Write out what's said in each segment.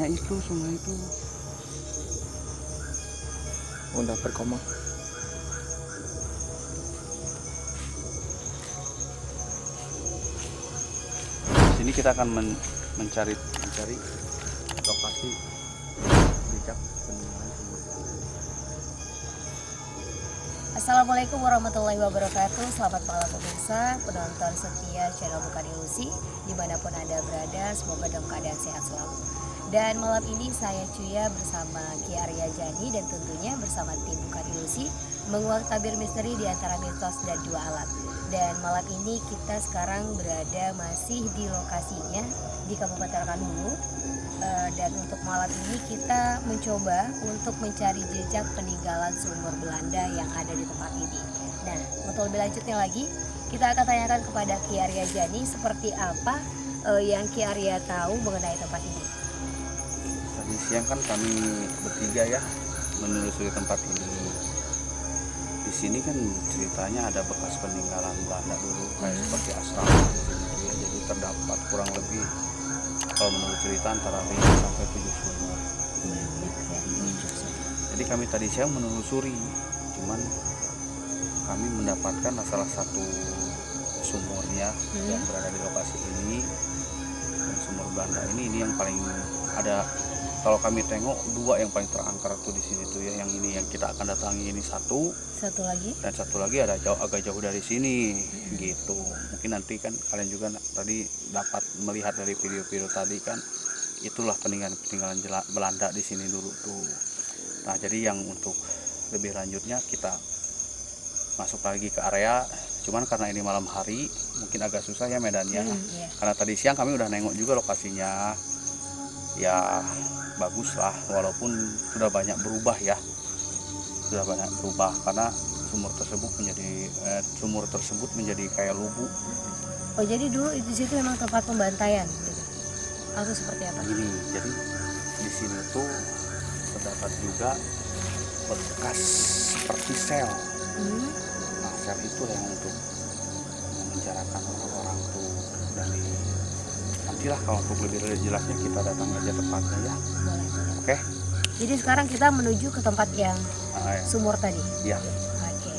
itu sungai itu udah berkoma. Sini kita akan mencari lokasi jejak peninggalan sumur Belanda. Assalamualaikum warahmatullahi wabarakatuh. Selamat malam pemirsa, penonton setia channel Bukan Ilusi dimanapun Anda berada, semoga dalam keadaan sehat selalu. Dan malam ini saya Cuya bersama Ki Arya Jani dan tentunya bersama tim Bukan Ilusi menguak tabir misteri di antara mitos dan dua alat. Dan malam ini kita sekarang berada masih di lokasinya di Kabupaten Rokan-Hulu. Dan untuk malam ini kita mencoba untuk mencari jejak peninggalan sumur Belanda yang ada di tempat ini. Nah, untuk lebih lanjutnya lagi, kita akan tanyakan kepada Ki Arya Jani seperti apa yang Ki Arya tahu mengenai tempat ini. Tadi siang kan kami bertiga ya menelusuri tempat ini. Di sini kan ceritanya ada bekas peninggalan Belanda dulu, kayak seperti asrama di sini tuh ya. Jadi terdapat kurang lebih kalau menurut cerita antara 5 sampai 7 sumur. Jadi kami tadi siang menelusuri, cuman kami mendapatkan salah satu sumurnya yang berada di lokasi ini. Dan sumur Belanda ini yang paling ada. Kalau kami tengok dua yang paling terangker tuh di sini tuh ya, yang ini yang kita akan datangi ini satu lagi dan satu lagi ada agak jauh dari sini gitu. Mungkin nanti kan kalian juga tadi dapat melihat dari video-video tadi kan, itulah peninggalan Belanda di sini dulu tuh. Nah, jadi yang untuk lebih lanjutnya kita masuk lagi ke area, cuman karena ini malam hari mungkin agak susah ya medannya. Karena tadi siang kami udah nengok juga lokasinya, ya bagus lah, walaupun sudah banyak berubah ya, karena sumur tersebut menjadi kayak lubuk. Oh, jadi dulu di situ memang tempat pembantaian gitu. Atau seperti apa? Ini jadi di sini tuh terdapat juga bekas seperti sel. Nah, sel itu yang untuk memenjarakan orang-orang tuh. Dan nantilah kalau untuk lebih jelasnya kita datang aja tempatnya ya. Boleh. Oke. Jadi sekarang kita menuju ke tempat yang Ya. sumur tadi. Iya. Oke.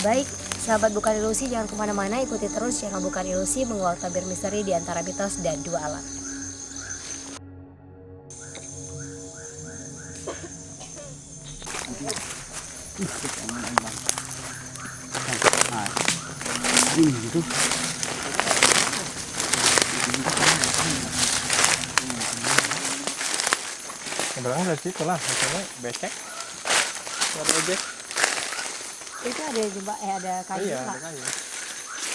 Baik, sahabat Bukan Ilusi, jangan kemana-mana, ikuti terus channel Bukan Ilusi menguak tabir misteri di antara mitos dan dua alat. Nah, ini gitu. Sebenarnya dari situ lah, misalnya becek, ada ojek. Itu ada jembak, ada kayu Iya, Pak. ada kayu.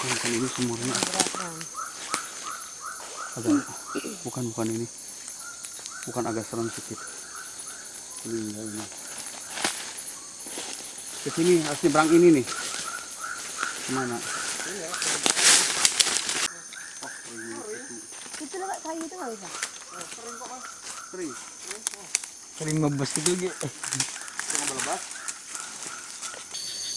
Bukan ini sumurnya. Berat, kan? Agak bukan ini. Bukan agak serem sedikit. Ini. Ke sini harus nyebrang ini nih. Kemana? Iya. Itu loh Pak, kayu itu nggak bisa. Sering kok, Mas. Sering. Sering membes itu gitu. Lepas.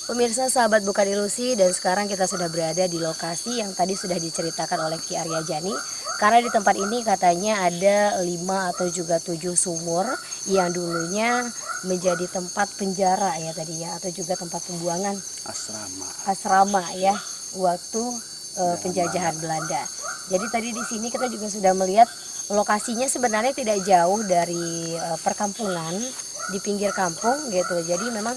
Pemirsa sahabat Bukan Ilusi, dan sekarang kita sudah berada di lokasi yang tadi sudah diceritakan oleh Ki Arya Jani. Karena di tempat ini katanya ada 5 atau juga 7 sumur yang dulunya menjadi tempat penjara ya tadi ya, atau juga tempat pembuangan asrama ya waktu penjajahan Belanda. Jadi tadi di sini kita juga sudah melihat lokasinya sebenarnya tidak jauh dari perkampungan di pinggir kampung gitu. Jadi memang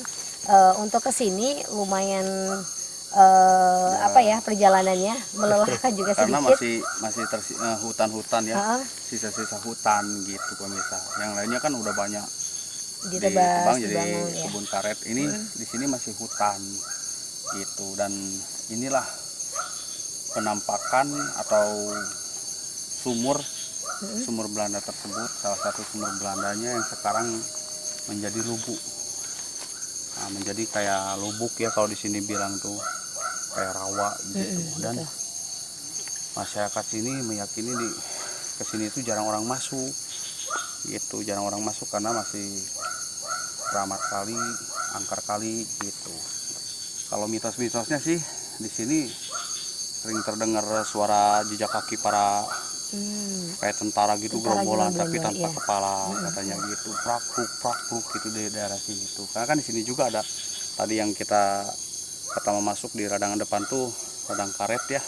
untuk ke sini lumayan perjalanannya melelahkan juga karena sedikit. masih hutan-hutan ya, sisa-sisa hutan gitu pemirsa. Yang lainnya kan udah banyak ditebang jadi dibangun, kebun karet. Ini di sini masih hutan gitu, dan inilah penampakan atau sumur Belanda tersebut. Salah satu sumur Belandanya yang sekarang menjadi lubuk. Nah, menjadi kayak lubuk ya kalau di sini bilang tuh, kayak rawa gitu. Dan masyarakat sini meyakini ke sini itu jarang orang masuk gitu, karena masih keramat kali, angker kali gitu. Kalau mitos-mitosnya sih di sini sering terdengar suara jejak kaki para kayak tentara gitu, Tentara gerombolan gerombolan, tapi tanpa iya. kepala katanya gitu, prak gitu di daerah sini tuh. Karena kan di sini juga ada tadi yang kita pertama masuk di radangan depan tuh radang karet ya.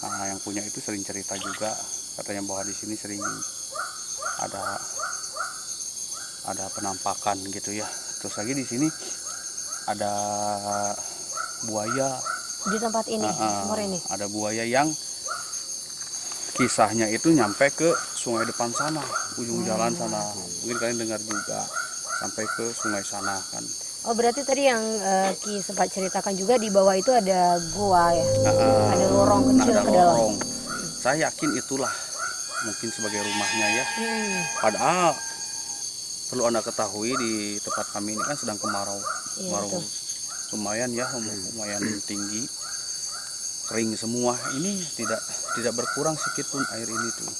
Nah, yang punya itu sering cerita juga katanya bahwa di sini sering ada penampakan gitu ya. Terus lagi di sini ada buaya. Di tempat ini, sumur ini. Ada buaya yang kisahnya itu nyampe ke sungai depan sana, ujung jalan sana. Mungkin kalian dengar juga sampai ke sungai sana kan. Oh berarti tadi yang Ki sempat ceritakan juga di bawah itu ada gua ya, ada lorong kecil ada ke dalam. lorong. Saya yakin itulah mungkin sebagai rumahnya ya. Padahal perlu Anda ketahui di tempat kami ini kan sedang kemarau, Betul. lumayan ya, lumayan tinggi, kering semua. Ini tidak berkurang sedikit pun air ini tuh.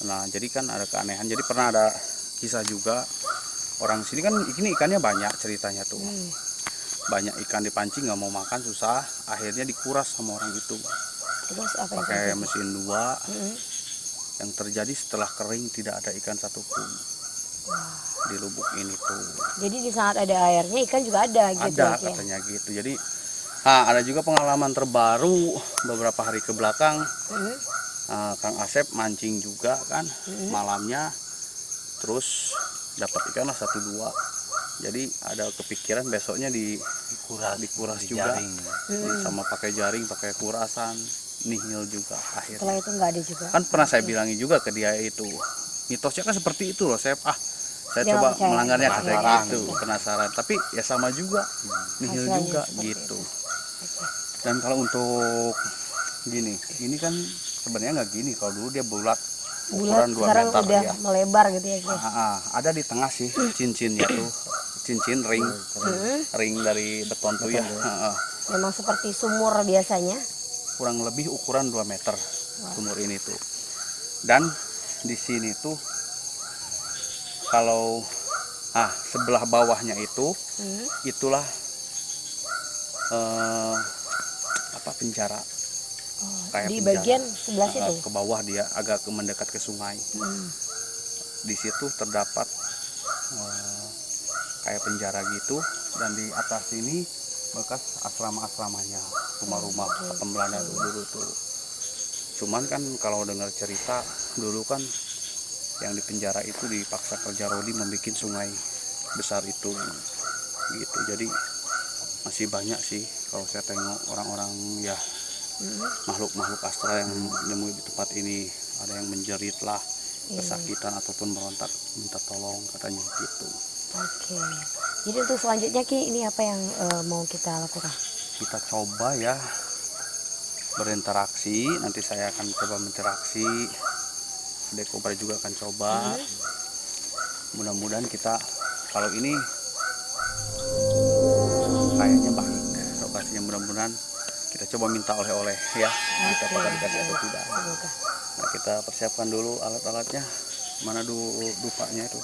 Nah jadi kan ada keanehan. Jadi pernah ada kisah juga orang sini kan ini ikannya banyak ceritanya tuh. Banyak ikan dipancing nggak mau makan susah, akhirnya dikuras sama orang itu. Terus apa yang Pakai terjadi? mesin 2. Yang terjadi setelah kering tidak ada ikan satupun di lubuk ini tuh. Jadi di saat ada airnya ikan juga ada gitu Ada ya, Ki? katanya gitu. Jadi ada juga pengalaman terbaru beberapa hari ke belakang. Kang Asep mancing juga kan malamnya, terus dapat ikan lah 1-2. Jadi ada kepikiran besoknya dikuras juga, sama pakai jaring, pakai kurasan, nihil juga akhirnya. Setelah itu nggak ada juga. Kan pernah saya bilangin juga ke dia itu, mitosnya kan seperti itu loh, saya Dia coba nggak percaya. melanggarnya katanya Penasaran. gitu, penasaran. Tapi ya sama juga, nihil Hasilnya juga seperti gitu. itu. Oke. Dan kalau untuk gini, ini kan sebenarnya nggak gini. Kalau dulu dia bulat, Bulat ukuran 2 sekarang meter udah ya. melebar gitu ya, Ki? Ada di tengah sih cincinnya tuh, cincin ring dari beton tuh ya. Memang seperti sumur biasanya. Kurang lebih ukuran 2 meter sumur ini tuh. Dan di sini tuh kalau sebelah bawahnya itu itulah penjara. Kayak Di penjara. bagian sebelah situ. Ke bawah dia agak mendekat ke sungai. Di situ terdapat kayak penjara gitu, dan di atas ini bekas asrama-asramanya, rumah-rumah pakem Belanda dulu tuh. Cuman kan kalau dengar cerita dulu kan yang di penjara itu dipaksa kerja rodi membuat sungai besar itu gitu. Jadi masih banyak sih kalau saya tengok orang-orang ya, makhluk-makhluk astral yang menemui di tempat ini. Ada yang menjerit lah, kesakitan ataupun merontak minta tolong katanya gitu. Oke. Jadi untuk selanjutnya, Ki, ini apa yang mau kita lakukan? Kita coba ya berinteraksi. Nanti saya akan coba berinteraksi, Adek Kobra juga akan coba. Mudah-mudahan kita, kalau ini kayaknya baik lokasinya, mudah-mudahan kita coba minta oleh-oleh ya, kita apakah dikasih atau tidak. Semoga. Nah, kita persiapkan dulu alat-alatnya. Mana dupanya itu?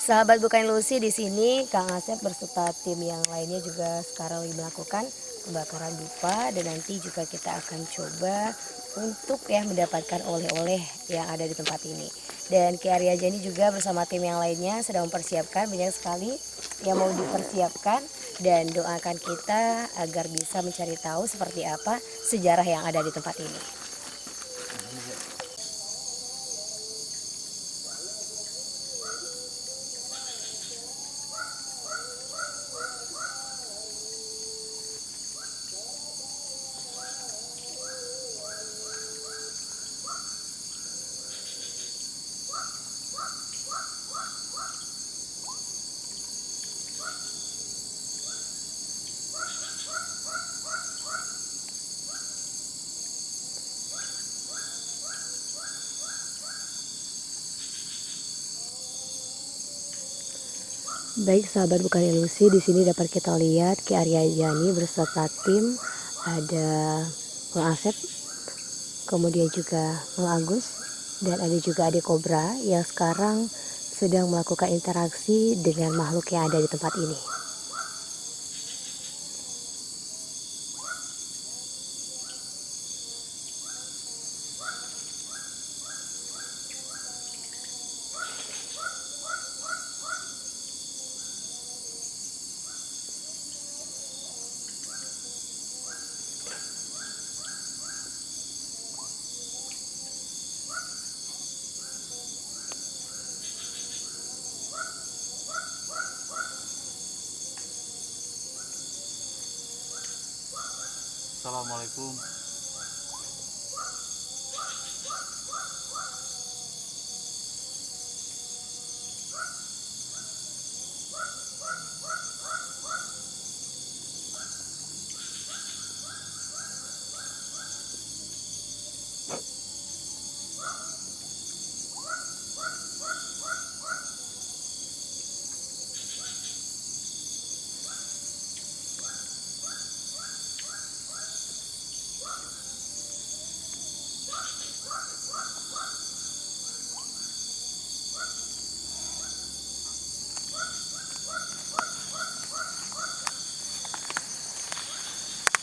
Sahabat Bukan Ilusi, di sini Kang Asep berserta tim yang lainnya juga sekarang lagi melakukan pembakaran dupa, dan nanti juga kita akan coba untuk ya mendapatkan oleh-oleh yang ada di tempat ini. Dan Ki Arya Jani juga bersama tim yang lainnya sedang mempersiapkan banyak sekali yang mau dipersiapkan, dan doakan kita agar bisa mencari tahu seperti apa sejarah yang ada di tempat ini. Baik sahabat Bukan Ilusi, di sini dapat kita lihat Ki Arya Jani beserta tim, ada Kang Asep, kemudian juga Mang Agus, dan ada juga Adek Kobra yang sekarang sedang melakukan interaksi dengan makhluk yang ada di tempat ini. Assalamualaikum.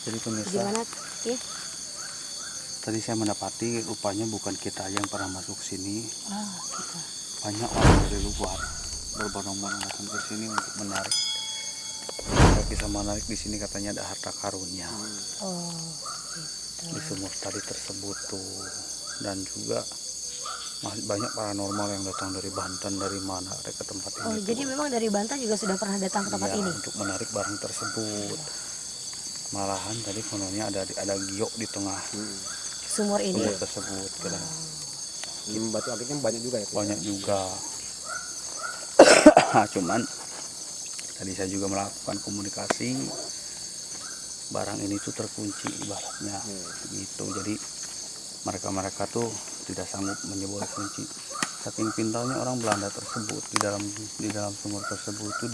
Jadi pemirsa, Gimana? Ya? tadi saya mendapati rupanya bukan kita aja yang pernah masuk sini, Oh, kita. banyak orang dari luar berbondong-bondong datang ke sini untuk menarik. Mereka bisa menarik di sini katanya ada harta karunnya Oh, di gitu. sumur tadi tersebut tuh, dan juga masih banyak paranormal yang datang dari Banten, dari mana ada ke tempat ini. Oh, jadi memang dari Banten juga sudah pernah datang ke tempat Iya, ini. untuk menarik barang tersebut. Malahan tadi kononnya ada giok di tengah Sumur ini. sumur tersebut. Batu akiknya banyak juga ya. Banyak juga. Cuman tadi saya juga melakukan komunikasi, barang ini tuh terkunci ibaratnya gitu. Jadi mereka tuh tidak sanggup menyebol kunci. Saking pintarnya orang Belanda tersebut, di dalam sumur tersebut tuh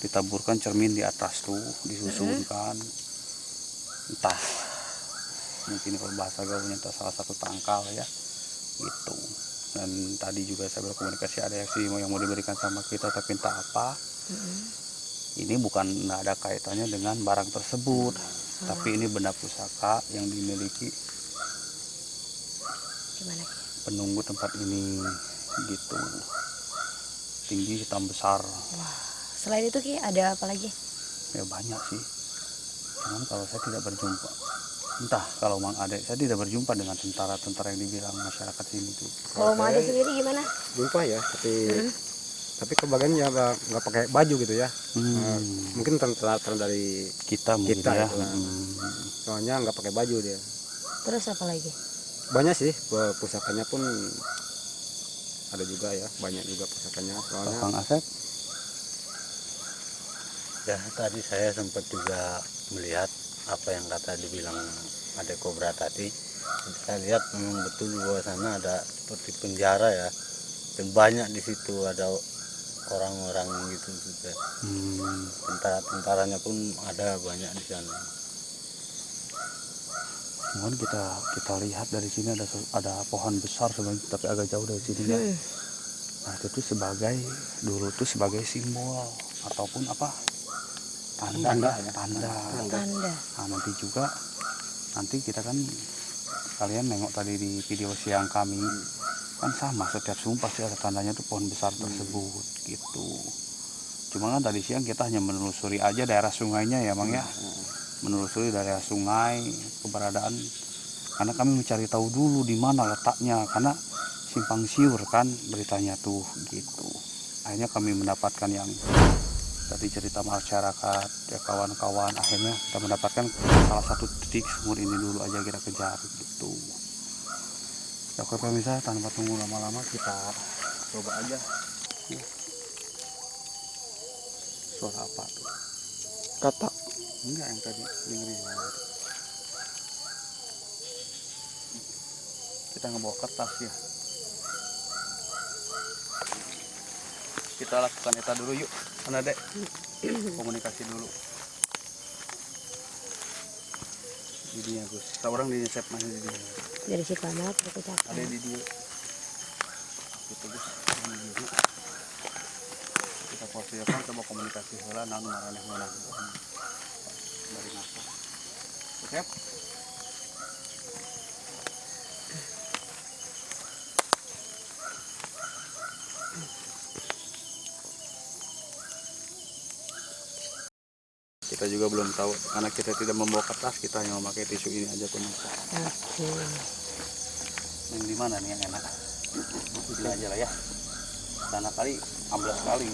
ditaburkan cermin di atas tuh, disusunkan, entah mungkin kalau bahasa gaulnya entah salah satu tangkal ya gitu. Dan tadi juga saya berkomunikasi, ada yang mau diberikan sama kita tapi entah apa. Ini bukan, nggak ada kaitannya dengan barang tersebut, tapi ini benda pusaka yang dimiliki Gimana? penunggu tempat ini gitu. Tinggi, hitam, besar. Wah. Selain itu Ki, ada apa lagi? Ya banyak sih, cuman kalau saya tidak berjumpa, entah kalau Mang Ade, saya tidak berjumpa dengan tentara-tentara yang dibilang masyarakat sini tuh. Kalau Mang Ade sendiri gimana? Jumpa ya, tapi kebagian ya nggak pakai baju gitu ya. Mungkin tentara dari Kita mungkin kita ya. itu, soalnya nggak pakai baju dia. Terus apa lagi? Banyak sih, pusakanya pun ada juga ya, banyak juga pusakanya. Soalnya Kang Asep, Ya, tadi saya sempat juga melihat apa yang kata dibilang ada kobra tadi. Saya lihat memang betul di bawah sana ada seperti penjara ya, dan banyak di situ ada orang-orang gitu juga. Tentara-tentaranya pun ada banyak di sana. cuman kita lihat dari sini ada pohon besar sebenarnya, tapi agak jauh dari sini ya. Nah itu tuh dulu tuh sebagai simbol ataupun apa, tanda. Nah nanti kita kan, kalian nengok tadi di video siang kami kan sama, setiap sumur pasti ada tandanya tuh pohon besar tersebut gitu. Cuma kan tadi siang kita hanya menelusuri aja daerah sungainya ya Mang ya, menelusuri daerah sungai keberadaan, karena kami mencari tahu dulu di mana letaknya, karena simpang siur kan beritanya tuh gitu. Akhirnya kami mendapatkan yang tadi cerita masyarakat ya, kawan-kawan, akhirnya kita mendapatkan salah satu titik sumur ini dulu aja kita kejar gitu. Ya oke pemirsa, tanpa tunggu lama-lama kita coba aja. Suara apa tuh? kata Enggak, yang tadi dengerin. Kita ngebawa kertas ya. Kita lakukan eta dulu yuk, mana dek? Komunikasi dulu. Jadinya Gus, seorang di Nyesep mana di dia? Dari si Kamal ke Cakra. Ada di dia. Gitu Gus, ini dulu. Kita posisikan, coba komunikasi heula naon maraneh mana. Dari napa? Oke? Kita juga belum tahu, karena kita tidak membawa kertas, kita hanya memakai tisu ini aja pemirsa. Oke. Yang di mana nih yang enak? Ini aja lah ya. Sana kali amblas kali.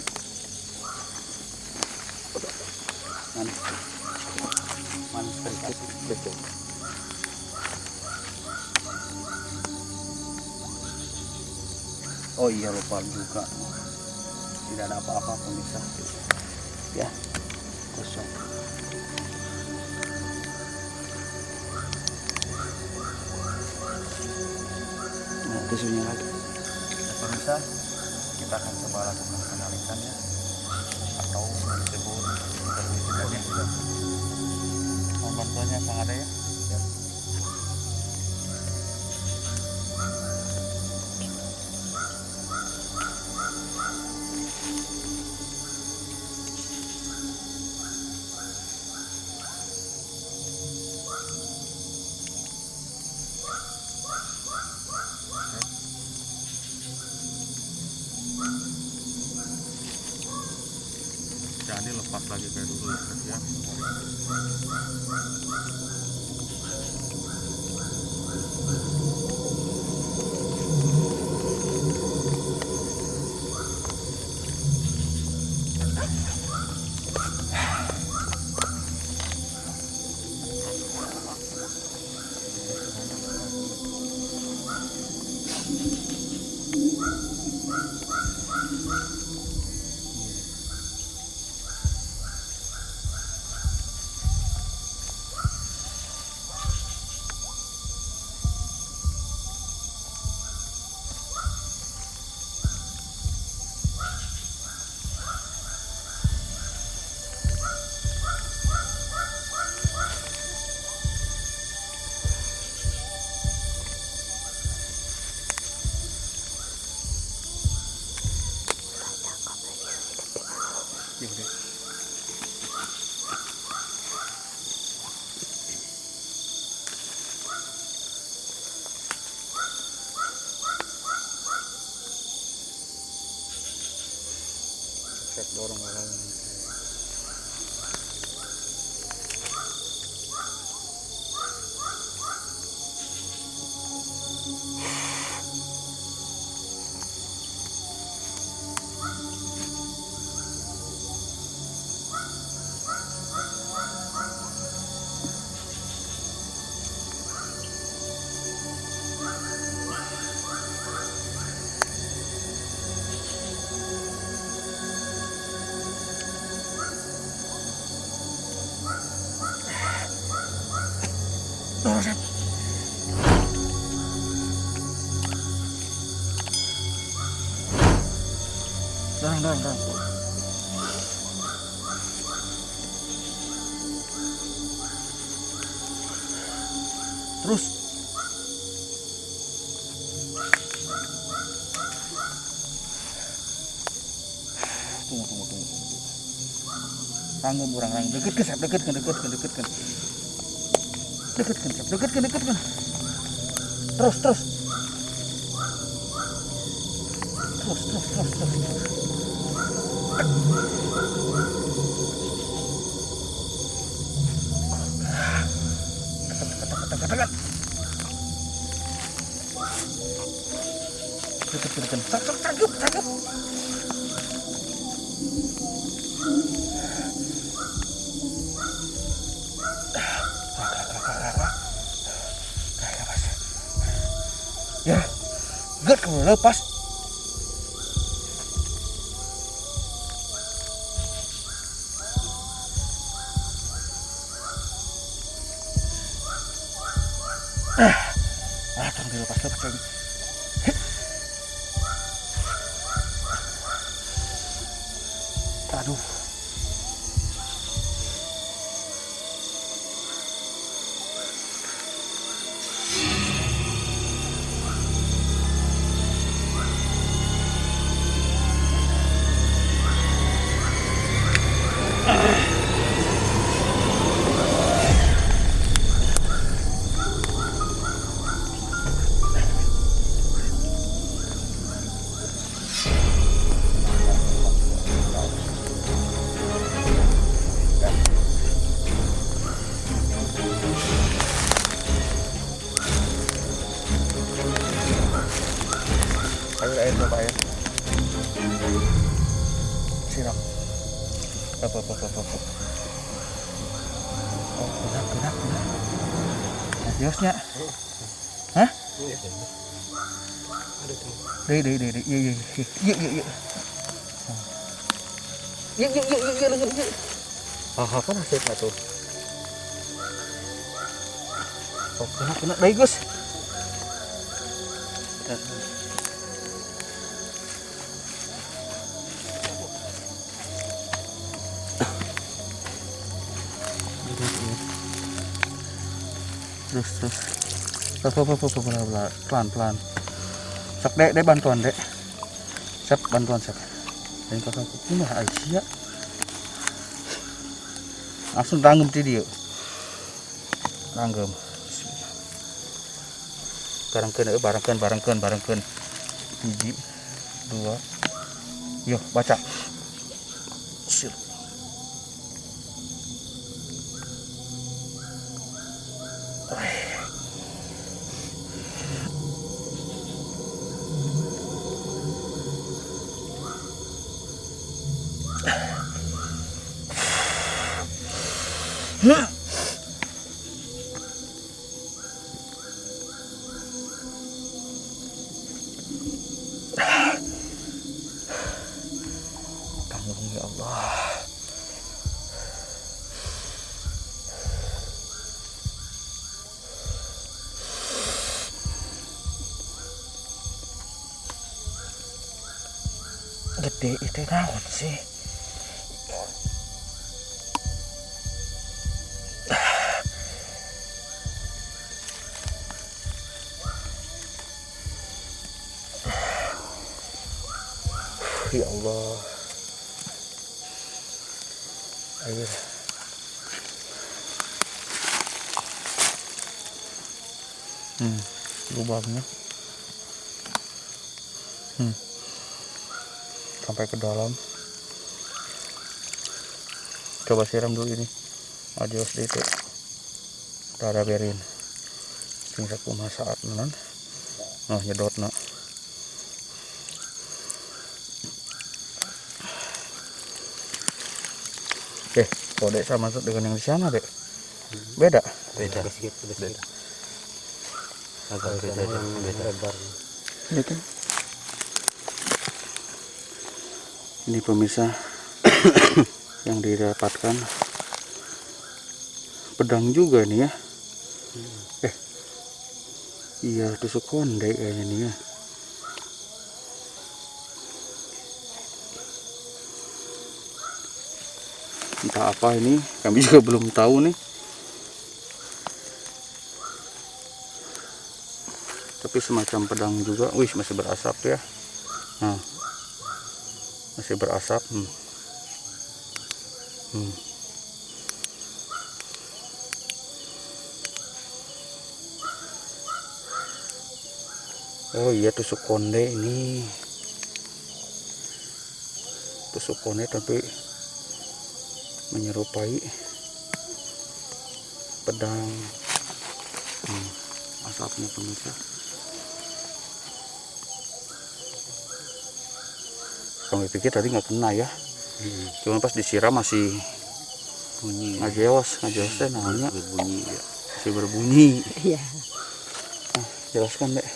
Manis. Manis sekali. Betul. Oh iya, lupa juga. Tidak ada apa-apa pemirsa. Ya, kosong. Nah, tisunya lagi. Nah, pemirsa, kita akan coba lakukan penarikan ya, atau disebut intervisikannya. Mohon bantuannya Kang Ade ya. Ya. Jadi lepas lagi kayak dulu ya. Yaudah. Cek dorong orang. Dorong, Sep. Dorong. Terus. Tunggu. Tanggung orang deketkan, Sep, deketkan. Deketkan, Sep, Terus. Terus. Dekat. Tangkap. Ya, gak kamu lepas. Tolong dilepas lagi. Aduh. Air Bapak ya. Siram. Apa. Oh, benar. Adiosnya. Hah? Deh. Iya. Iya. Apa nasib tuh? Oh, kena. Deh, Gus. Terus. Pelan. Sok dek bantuan dek. Bantuan. Dan kakakku ini Aisyah. Langsung ranggem ti dia. Ranggem. Barengkeun. 1, 2. Yo, baca. Sil. Tanggung ya Allah. Gede itu naon sih? Ya Allah. Air. Lubangnya. Sampai ke dalam. Coba siram dulu ini. Adios deh itu. Udah biarin. Tinggal kumaha saat non. Nah, nyedot nak. Kalau dek sama dengan yang di sana dek, beda. Agak beda yang lebar. Ya kan? Ini pemirsa yang didapatkan pedang juga nih ya. Iya tusuk konde kayaknya nih ya. Entah apa ini, kami juga belum tahu nih. Tapi semacam pedang juga. Wih, masih berasap ya. Nah, masih berasap. Oh iya, tusuk konde ini. Tusuk konde tapi menyerupai pedang. Asapnya pemirsa. Kami pikir tadi nggak kena ya. Cuma pas disiram masih Bunyi. ngajeos namanya. Berbunyi ya. Masih berbunyi. Iya. Jelaskan dek.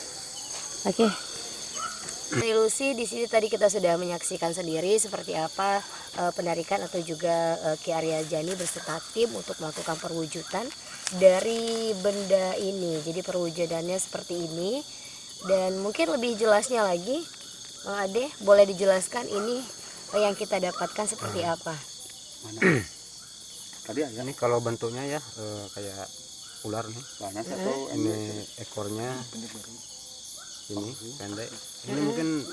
Oke. Ilusi di sini tadi kita sudah menyaksikan sendiri seperti apa penarikan atau juga Ki Arya Jani beserta tim untuk melakukan perwujudan dari benda ini. Jadi perwujudannya seperti ini, dan mungkin lebih jelasnya lagi, Bang Ade boleh dijelaskan ini yang kita dapatkan seperti apa? Mana? Tadi aja Ini kalau bentuknya ya kayak ular nih. banyak atau Ini ekornya ini pendek. Ini mungkin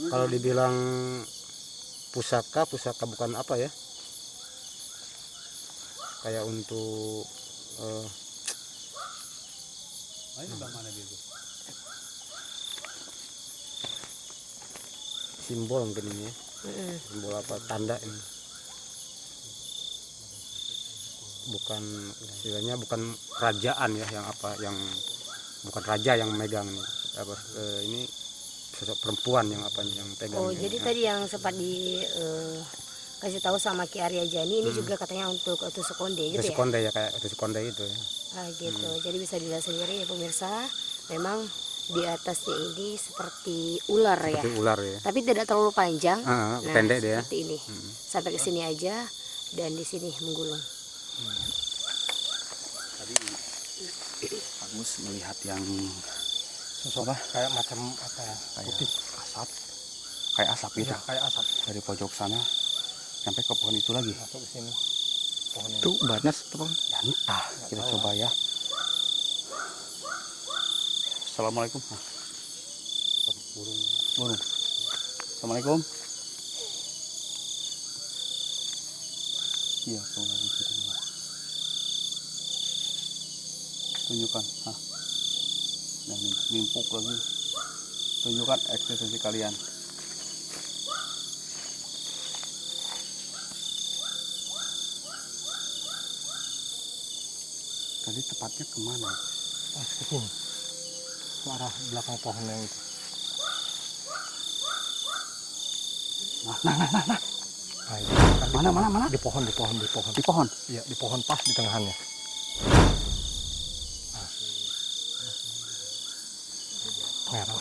kalau dibilang pusaka bukan apa ya, kayak untuk simbol mungkin ini ya. Simbol apa, tanda ini, bukan istilahnya bukan kerajaan ya, yang apa, yang bukan raja yang megang nih. Ini sosok perempuan yang apa yang pegang. Oh, ini. jadi tadi yang sempat diketahui kasih tahu sama Ki Arya Jani ini juga katanya untuk tusuk konde gitu tusuk ya. konde ya, kayak tusuk konde itu ya. Gitu. Jadi bisa dilihat sendiri ya pemirsa, memang di atasnya ini seperti ular ya. Seperti ular ya. Tapi tidak terlalu panjang. Pendek dia. Seperti ini. Sampai ke sini aja dan di sini menggulung. Tadi Agus melihat yang Sosok kayak macam apa ya? kayak Putih. asap, kayak asap gitu Iya, kayak asap dari pojok sana sampai ke pohon itu lagi. masuk ke sini. Pohon ini. Itu banyak teman. Ya entah, kita tahu coba ya. Assalamualaikum. Burung. Burung. Assalamualaikum. Iya, tuh lagi situ. Tunjukkan. Yang nimpuk lagi. Tunjukkan eksistensi kalian. Tadi tepatnya kemana? Pas ke sini. Ke arah belakang pohon yang itu. Nah. Nah, itu kan Mana? di pohon. Di pohon. Iya, di pohon pas di tengahnya. Nah. Merah.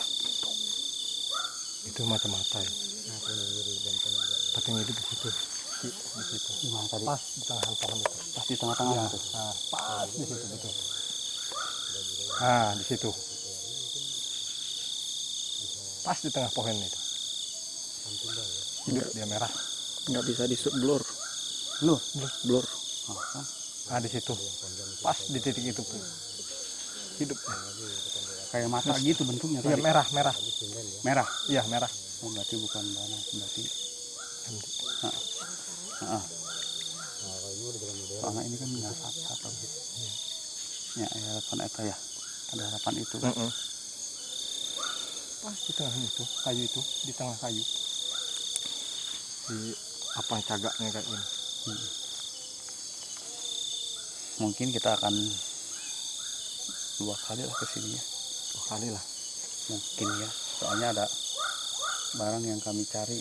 Itu mata-mata ya. Tapi ini di situ. Di situ. Gimana tadi? Pas di tengah pohon itu. Pas di tengah-tengah Iya, itu. nah, pas di situ betul. Nah, di situ. Pas di tengah pohon itu. Hidup dia merah. Nggak bisa di blur. Blur. Nah, di situ. Pas di titik itu pun. Hidup. Kayak mata gitu bentuknya Iya, tadi. merah. Merah. Iya, merah. Oh, berarti bukan banas, berarti. Soalnya ini kan nggak satu. Ya, harapan eta ya. Ada harapan itu. Pas di tengah itu, kayu itu, di tengah kayu. Di apa cagaknya kayak ini. Mungkin kita akan 2 kali lah kesini ya. 2 kali lah. Mungkin ya. Soalnya ada barang yang kami cari.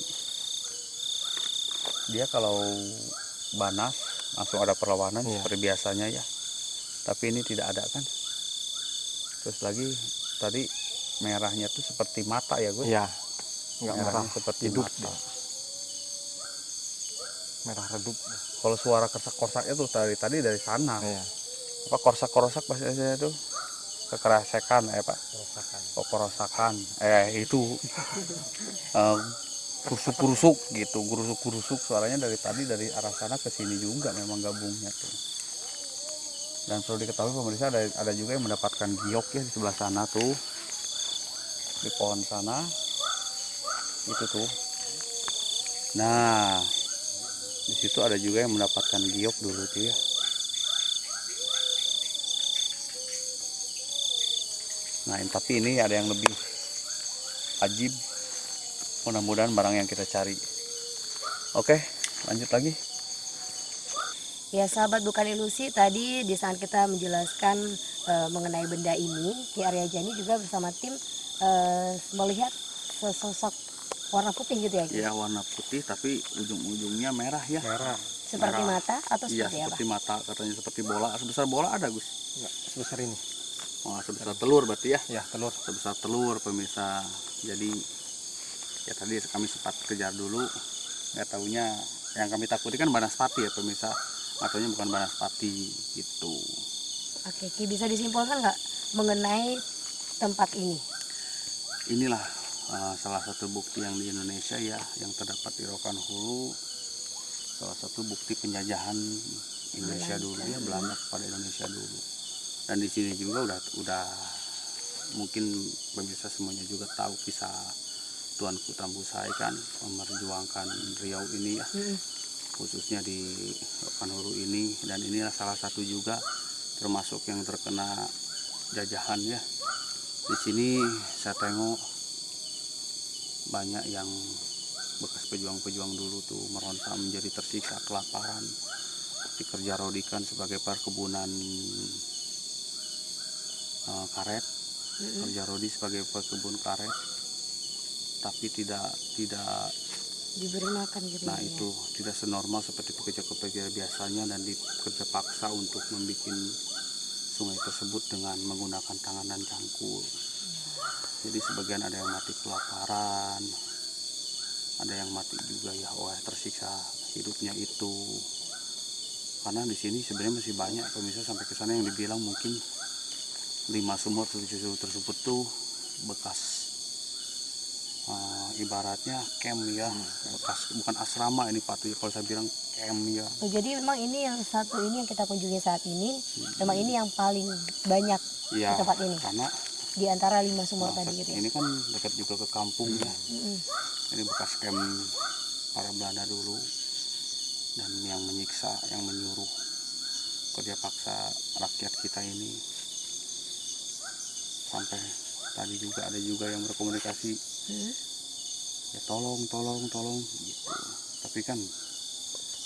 Dia kalau banas langsung ada perlawanan seperti biasanya ya. Tapi ini tidak ada kan. Terus lagi tadi merahnya tuh seperti mata ya Gus. Iya. Enggak merah, seperti hidup mata. dia. Merah redup. Kalau suara korsak-korsaknya tuh tadi dari sana. Iya. Apa korsak-korsak bahasa saya itu kekerasakan Pak. Kerusakan. Oh, kerosakan. Itu kurusuk-kurusuk gitu, kurusuk-kurusuk suaranya dari tadi dari arah sana ke sini juga memang gabungnya tuh. Dan perlu diketahui pemirsa ada juga yang mendapatkan giok ya di sebelah sana tuh. Di pohon sana. Itu tuh. Nah, di situ ada juga yang mendapatkan giok dulu tuh ya. Nah, tapi ini ada yang lebih ajib. Mudah-mudahan barang yang kita cari. Oke, lanjut lagi. Ya sahabat bukan ilusi, tadi di saat kita menjelaskan mengenai benda ini, Ki Arya Jani juga bersama tim melihat sesosok warna putih gitu ya Ki? Ya, warna putih tapi ujung-ujungnya merah ya. Merah. Seperti merah. mata atau Iya, seperti apa? seperti mata, katanya seperti bola. Sebesar bola ada Gus? Enggak, sebesar ini. Wah, sebesar telur berarti ya. Ya, telur. Sebesar telur pemirsa. Jadi ya tadi kami sempat kejar dulu, nggak taunya yang kami takuti kan banaspati ya pemirsa, ataunya bukan banaspati gitu. Oke, Ki, bisa disimpulkan nggak mengenai tempat ini? Inilah salah satu bukti yang di Indonesia ya, yang terdapat di Rokan Hulu, salah satu bukti penjajahan Indonesia dulu ya, Belanda kepada Indonesia dulu. Dan di sini juga udah mungkin pemirsa semuanya juga tahu kisah Tuanku Tambusai kan memperjuangkan Riau ini ya, khususnya di Rokan Hulu ini. Dan inilah salah satu juga termasuk yang terkena jajahan ya. Di sini saya tengok banyak yang bekas pejuang-pejuang dulu tuh meronta menjadi tersiksa kelaparan, dikerja rodikan sebagai perkebunan karet, kerja rodi sebagai pekebun karet, tapi tidak diberi makan gitu. Nah ya. itu tidak senormal seperti pekerja-pekerja biasanya dan dikerja paksa untuk membuat sungai tersebut dengan menggunakan tangan dan cangkul. Jadi sebagian ada yang mati kelaparan, ada yang mati juga ya, wah tersiksa hidupnya itu. Karena di sini sebenarnya masih banyak pemirsa, sampai ke sana yang dibilang mungkin 5 sumur 7 sumur tersebut tuh bekas ibaratnya camp ya, bekas, bukan asrama ini Pak, kalau saya bilang camp ya. Oh, jadi memang ini yang satu ini yang kita kunjungi saat ini, memang ini yang paling banyak Ya, di tempat ini karena di antara 5 sumur tadi gitu ya. ini kan dekat juga ke kampung ya. Mm-mm. Ini bekas camp para Belanda dulu, dan yang menyiksa, yang menyuruh kerja paksa rakyat kita ini. Sampai tadi juga ada juga yang berkomunikasi, ya tolong gitu. Tapi kan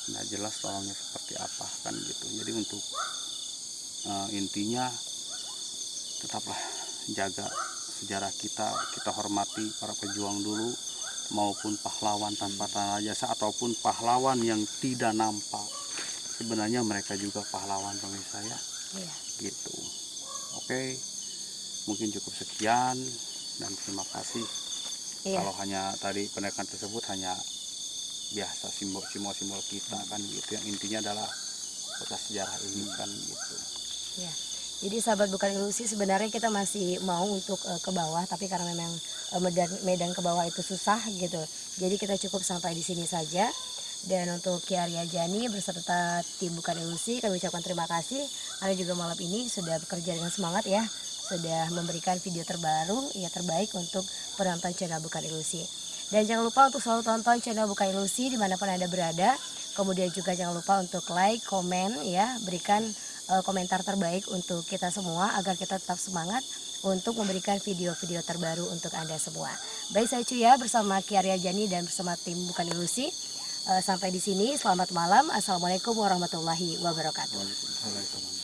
nggak jelas tolongnya seperti apa kan gitu. Jadi untuk intinya tetaplah jaga sejarah kita hormati para pejuang dulu, maupun pahlawan tanpa tanda jasa ataupun pahlawan yang tidak nampak. Sebenarnya mereka juga pahlawan pemirsa ya. Iya. Gitu. Oke, mungkin cukup sekian dan terima kasih. Iya. Kalau hanya tadi pendekatan tersebut hanya biasa simbol-simbol kita kan gitu, yang intinya adalah bekas sejarah ini kan gitu. Ya. Jadi sahabat bukan ilusi, sebenarnya kita masih mau untuk ke bawah, tapi karena memang medan ke bawah itu susah gitu. Jadi kita cukup sampai di sini saja. Dan untuk Ki Arya Jani beserta tim bukan ilusi, kami ucapkan terima kasih karena juga malam ini sudah bekerja dengan semangat ya, sudah memberikan video terbaru ya terbaik untuk penonton channel bukan ilusi. Dan jangan lupa untuk selalu tonton channel bukan ilusi dimanapun Anda berada. Kemudian juga jangan lupa untuk like, komen ya, berikan komentar terbaik untuk kita semua agar kita tetap semangat untuk memberikan video-video terbaru untuk Anda semua. Baik, saya Cuya bersama Ki Arya Jani dan bersama tim bukan ilusi. Sampai di sini, selamat malam. Assalamualaikum warahmatullahi wabarakatuh. Waalaikumsalam.